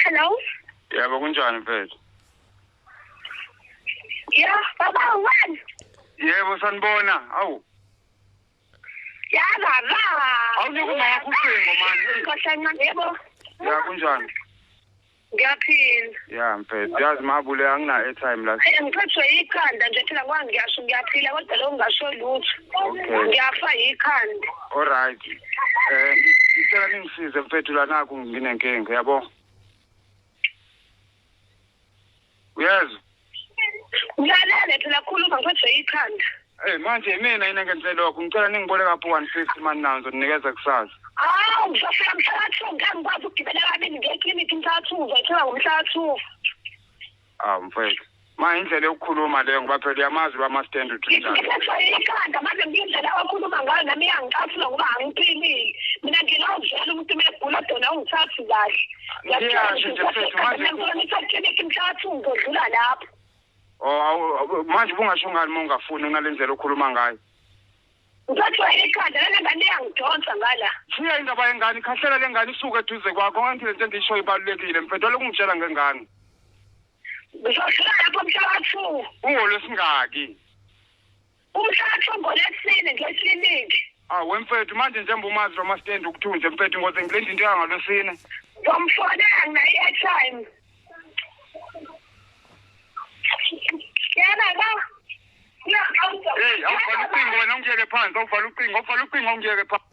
Hello. Yebo kunjani mfethu? Yeah, baba wani. Yebo sanibona. Awu. Yala la. Awunikuma wakho ucingo manje. Ngoshancane yebo. Ya kunjani? Ngiyaphila. Ya mfethu, yazi mabule angina airtime la. Ngiphathwe ikhanda nje phela kwangiyasho ngiyaphila kodwa lo ngasho lutho. Okay. Ngiyafa ikhanda. Alright. Ngicela ningisize mfethu la naku nginenkinga yabo. Uyezwa? Ngiyalele phela khuluma ngiphathwe ikhanda. Manje mina ngicela lokho ngicela ningibole kapho 150 mani nanzo ninikeza kusasa. Ngizofika mhla 2 ngangikwazi ukugibela kabini ngeklinikhi mhla 2 ngizothola ngomhla 2. Mfethu. Ma indlela yokukhuluma leyo ngoba phela yamazi bama stand uthunjani. Ikhanda manje ngiyindlela okhuluma ngayo nami yangicathula ngoba angiphilile. Mina nginawudlala umuntu megula dona ungithathi kahle. Ngiyasho nje mfethu manje ngiklinikhi mhla 2 ngizodlula lapho. Manje bungasho ngani uma ungafuni ngalendlela okhuluma ngayo. Ngiphathwe ikhanda lengane iyangidonsa ngala. Siya indaba yengane khahlela lengane isuke eduze kwakho nganthi lento endisho ibalulekile mfethu lokungitshela ngengane. Ngizohlala lapho mhla 2. Ungolesingaki? Umhla 2 ngolesine ngeklinikhi. Wemfethu manje njengoba umazi bama stand ukuthunje mfethu ngoze ngilenda into yangalosine. Ngomfonela ngina-airtime. Yena la. Awuvala ucingo wena ungiyeke phansi, awuvala ucingo ungiyeke phansi.